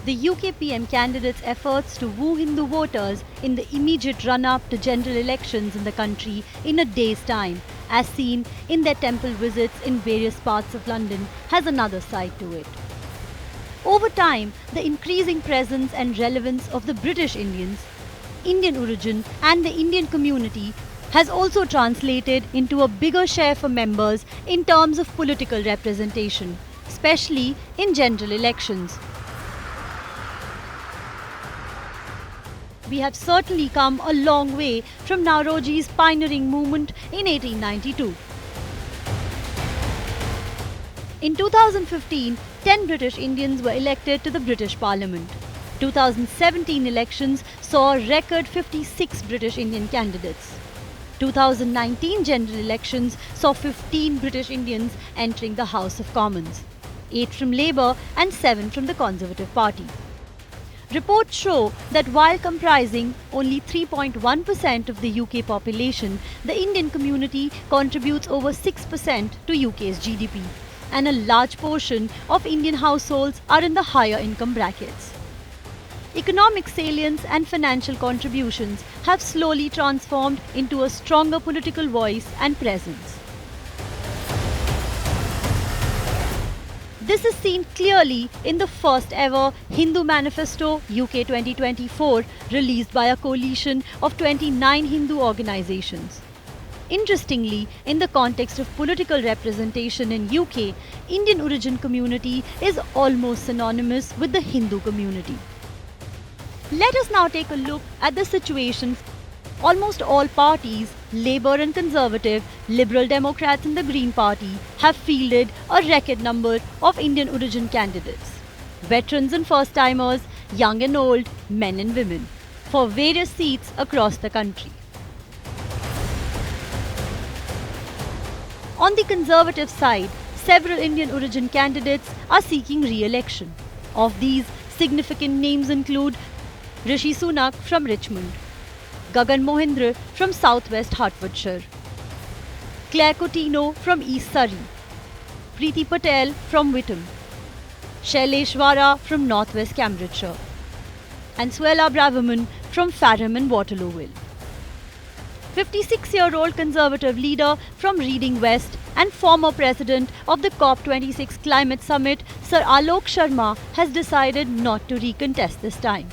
the UK PM candidate's efforts to woo Hindu voters in the immediate run-up to general elections in the country in a day's time, as seen in their temple visits in various parts of London, has another side to it. Over time, the increasing presence and relevance of the British Indians, Indian origin and the Indian community has also translated into a bigger share for members in terms of political representation, especially in general elections. We have certainly come a long way from Nauroji's pioneering movement in 1892. In 2015, 10 British Indians were elected to the British Parliament. 2017 elections saw a record 56 British Indian candidates. 2019 general elections saw 15 British Indians entering the House of Commons, 8 from Labour and 7 from the Conservative Party. Reports show that while comprising only 3.1% of the UK population, the Indian community contributes over 6% to UK's GDP, and a large portion of Indian households are in the higher income brackets. Economic salience and financial contributions have slowly transformed into a stronger political voice and presence. This is seen clearly in the first ever Hindu Manifesto UK 2024 released by a coalition of 29 Hindu organizations. Interestingly, in the context of political representation in UK, Indian origin community is almost synonymous with the Hindu community. Let us now take a look at the situation. Almost all parties, Labour and Conservative, Liberal Democrats and the Green Party, have fielded a record number of Indian origin candidates. Veterans and first-timers, young and old, men and women, for various seats across the country. On the Conservative side, several Indian origin candidates are seeking re-election. Of these, significant names include Rishi Sunak from Richmond, Gagan Mohindra from Southwest Hertfordshire, Claire Coutinho from East Surrey, Preeti Patel from Witham, Shailesh Vara from Northwest Cambridgeshire, and Suella Braverman from Fareham and Waterlooville. 56-year-old Conservative leader from Reading West and former president of the COP26 Climate Summit, Sir Alok Sharma, has decided not to recontest this time.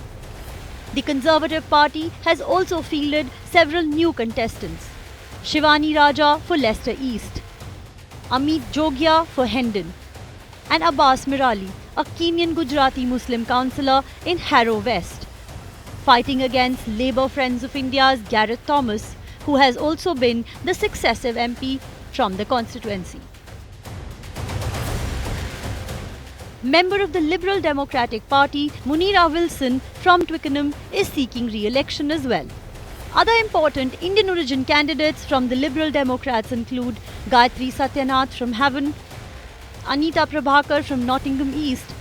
The Conservative Party has also fielded several new contestants: Shivani Raja for Leicester East, Amit Jogia for Hendon, and Abbas Mirali, a Kenyan Gujarati Muslim councillor in Harrow West, fighting against Labour Friends of India's Gareth Thomas, who has also been the successive MP from the constituency. Member of the Liberal Democratic Party, Munira Wilson from Twickenham, is seeking re-election as well. Other important Indian origin candidates from the Liberal Democrats include Gayatri Satyanath from Havant, Anita Prabhakar from Nottingham East,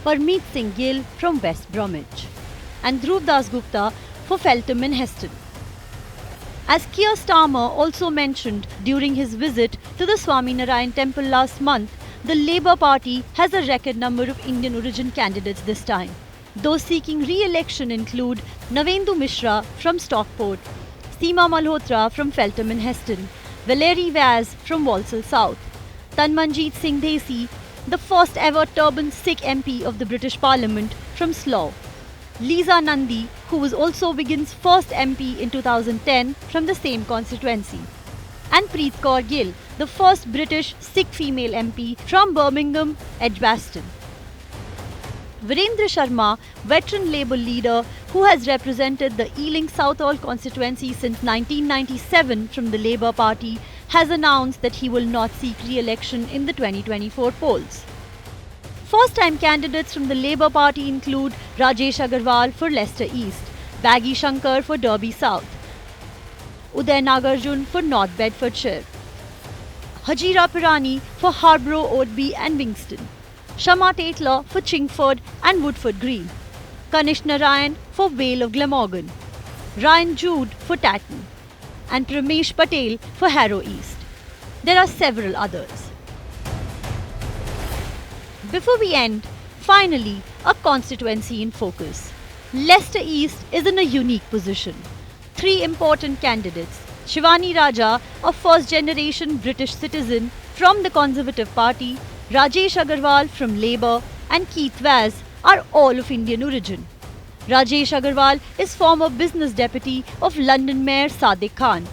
Parmeet Singh Gill from West Bromwich, and Dhruv Das Gupta for Feltham and Heston. As Keir Starmer also mentioned during his visit to the Swaminarayan temple last month, the Labour Party has a record number of Indian origin candidates this time. Those seeking re-election include Navendu Mishra from Stockport, Seema Malhotra from Feltham and Heston, Valerie Vaz from Walsall South, Tanmanjeet Singh Desi, the first ever turban Sikh MP of the British Parliament, from Slough, Lisa Nandi, who was also Wigan's first MP in 2010 from the same constituency, and Preet Kaur Gill, the first British Sikh female MP from Birmingham, Edgbaston. Virendra Sharma, veteran Labour leader who has represented the Ealing Southall constituency since 1997 from the Labour Party, has announced that he will not seek re-election in the 2024 polls. First-time candidates from the Labour Party include Rajesh Agarwal for Leicester East, Baggy Shankar for Derby South, Uday Nagarjun for North Bedfordshire, Hajira Pirani for Harborough, Oadby and Wingston, Shama Tatler for Chingford and Woodford Green, Kanish Narayan for Vale of Glamorgan, Ryan Jude for Tatton, and Pramesh Patel for Harrow East. There are several others. Before we end, finally, a constituency in focus. Leicester East is in a unique position. Three important candidates, Shivani Raja, a first-generation British citizen from the Conservative Party, Rajesh Agarwal from Labour, and Keith Vaz are all of Indian origin. Rajesh Agarwal is former business deputy of London Mayor Sadiq Khan.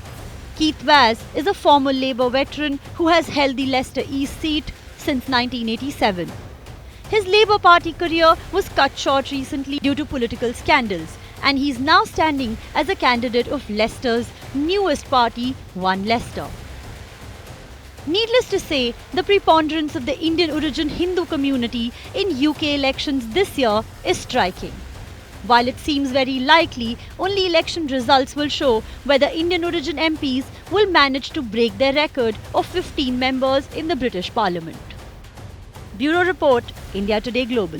Keith Vaz is a former Labour veteran who has held the Leicester East seat since 1987. His Labour Party career was cut short recently due to political scandals, and he is now standing as a candidate of Leicester's newest party, One Leicester. Needless to say, the preponderance of the Indian origin Hindu community in UK elections this year is striking. While it seems very likely, only election results will show whether Indian origin MPs will manage to break their record of 15 members in the British Parliament. Bureau Report, India Today Global.